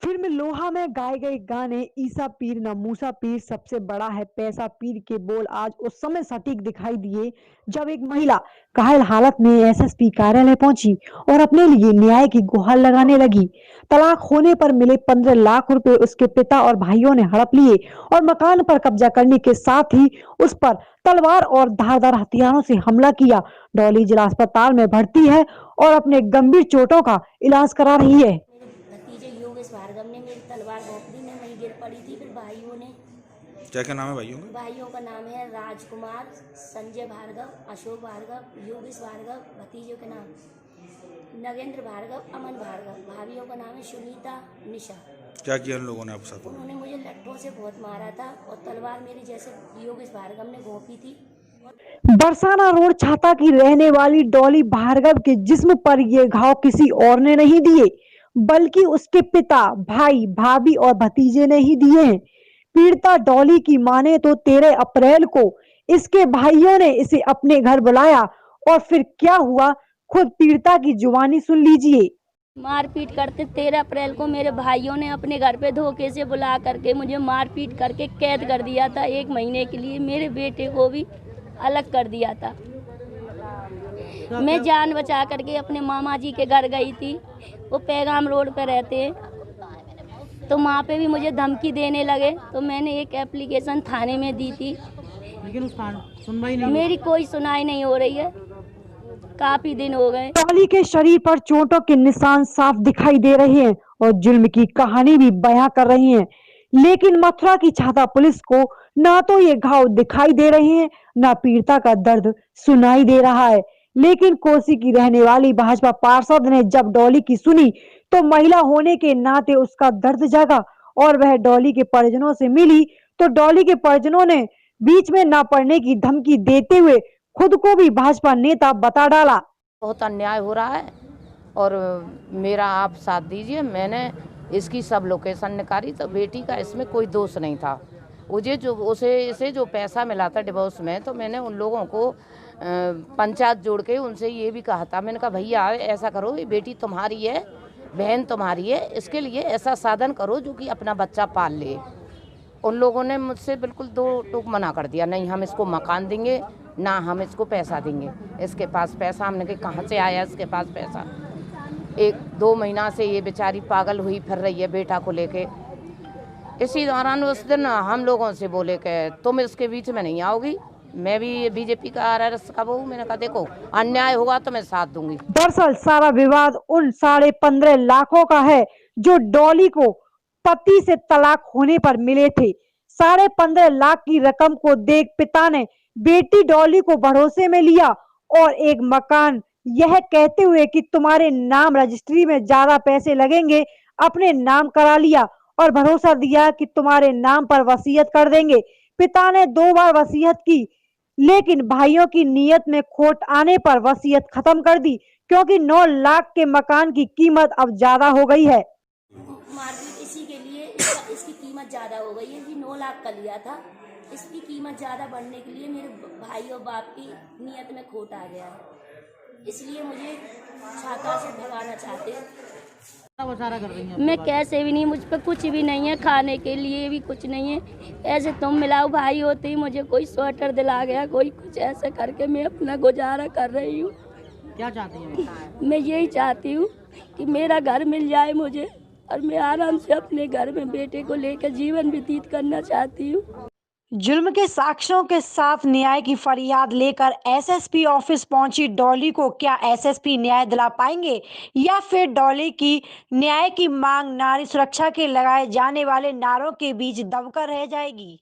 Film लोहा में गाए गए गाने ईसा पीर न मूसा पीर सबसे बड़ा है पैसा पीर के बोल आज उस समय सटीक दिखाई दिए जब एक महिला घायल हालत में एसएसपी कार्यालय पहुंची और अपने लिए न्याय की गुहार लगाने लगी। तलाक होने पर मिले 15 लाख रुपए उसके पिता और भाइयों ने हड़प लिए और मकान पर कब्जा करने के साथ ही उस पर तलवार और धारदार हथियारों से हमला किया। डॉली जिला अस्पताल में भर्ती है और अपने गंभीर चोटों का इलाज करा रही है। भतीजे योगेश भार्गव ने मेरी तलवार भोंक दी, मैं वहीं गिर पड़ी थी। फिर भाइयों ने क्या नाम है भाइयों का? भाइयों का नाम है राजकुमार, संजय भार्गव, अशोक भार्गव, योगेश भार्गव। भतीजों के नाम नगेंद्र भार्गव, अमन भार्गव। भाभियों का नाम है सुनीता, निशा। क्या किया उन लोगों ने आपके साथ? उन्होंने मुझे लट्ठों से बहुत मारा था और तलवार मेरी जैसे योगेश भार्गव ने घोंपी थी। बरसाना रोड छाता की रहने वाली डॉली भार्गव के जिस्म पर ये घाव किसी और ने नहीं दिए बल्कि उसके पिता, भाई, भाभी और भतीजे ने ही दिए हैं। पीड़िता डॉली की माने तो 13 अप्रैल को इसके भाइयों ने इसे अपने घर बुलाया और फिर क्या हुआ खुद पीड़िता की जुबानी सुन लीजिए। मारपीट करते 13 अप्रैल को मेरे भाइयों ने अपने घर पे धोखे से बुला करके मुझे मारपीट करके कैद कर दिया था 1 महीने के लिए। मेरे बेटे को भी अलग कर दिया था। मैं जान बचा करके अपने मामा जी के घर गई थी। वो पैगाम रोड पे रहते हैं, तो वहाँ पे भी मुझे धमकी देने लगे। तो मैंने एक एप्लीकेशन थाने में दी थी, लेकिन उस सुनवाई नहीं। मेरी कोई सुनाई नहीं हो रही है। काफी दिन हो गए। डॉली के शरीर पर चोटों के निशान साफ दिखाई दे रहे हैं और जुल्म की कहानी भी बयां कर रही हैं। लेकिन मथुरा की छाता पुलिस को ना तो ये घाव दिखाई दे रहे हैं, ना पीड़िता का दर्द सुनाई दे रहा है। लेकिन कोसी की रहने वाली भाजपा पार्षद ने जब डॉली की सुनी तो महिला होने के नाते उसका दर्द जागा और वह डॉली के परिजनों से मिली तो डॉली के परिजनों ने बीच में ना पड़ने की धमकी देते हुए खुद को भी भाजपा नेता बता डाला। बहुत अन्याय हो रहा है और मेरा आप साथ दीजिए। मैंने इसकी सब लोकेशन निकाली तो बेटी का इसमें कोई दोष नहीं था। इसे जो पैसा मिला था डिवोर्स में, तो मैंने उन लोगों को पंचायत जोड़ के उनसे ये भी कहा था। मैंने कहा भैया ऐसा करो, ये बेटी तुम्हारी है, बहन तुम्हारी है, इसके लिए ऐसा साधन करो जो कि अपना बच्चा पाल ले। उन लोगों ने मुझसे बिल्कुल 2 टूक मना कर दिया, नहीं हम इसको मकान देंगे, ना हम इसको पैसा देंगे। इसके पास पैसा, हमने कहा कहाँ से आया इसके पास पैसा। 1-2 महीना से ये बेचारी पागल हुई फिर रही है बेटा को लेके। इसी दौरान उस दिन हम लोगों से बोले कि तुम इसके बीच में नहीं आओगी। मैं भी बीजेपी का आरएस का वो, मैंने कहा देखो अन्याय होगा तो मैं साथ दूंगी। दरअसल सारा विवाद उन 15.5 लाखों का है जो डॉली को पति से तलाक होने पर मिले थे। 15.5 लाख की रकम को देख पिता ने बेटी डॉली को भरोसे में लिया और एक मकान यह कहते हुए कि तुम्हारे नाम रजिस्ट्री में ज्यादा पैसे लगेंगे अपने नाम करा लिया और भरोसा दिया कि तुम्हारे नाम पर वसीयत कर देंगे। पिता ने 2 बार वसीयत की लेकिन भाइयों की नीयत में खोट आने पर वसीयत खत्म कर दी क्योंकि 9 लाख के मकान की कीमत अब ज्यादा हो गई है। मार्केट इसी के लिए इसकी कीमत ज्यादा हो गई है कि 9 लाख का लिया था। इसकी कीमत ज्यादा बढ़ने के लिए मेरे भाई और बाप की नीयत में खोट आ गया है, इसलिए मुझे छाता से भगाना चाहते हैं। कर रही हैं। मैं कैसे भी नहीं, मुझ पे कुछ भी नहीं है, खाने के लिए भी कुछ नहीं है। ऐसे तुम मिलाओ भाई होते ही मुझे कोई स्वेटर दिला गया, कोई कुछ ऐसे करके मैं अपना गुजारा कर रही हूँ। क्या चाहती हैं? मैं यही चाहती हूँ कि मेरा घर मिल जाए मुझे और मैं आराम से अपने घर में बेटे को लेकर जीवन व्यतीत करना चाहती हूँ। जुल्म के साक्ष्यों के साथ न्याय की फरियाद लेकर एसएसपी ऑफिस पहुंची डॉली को क्या एसएसपी न्याय दिला पाएंगे या फिर डॉली की न्याय की मांग नारी सुरक्षा के लगाए जाने वाले नारों के बीच दबकर रह जाएगी?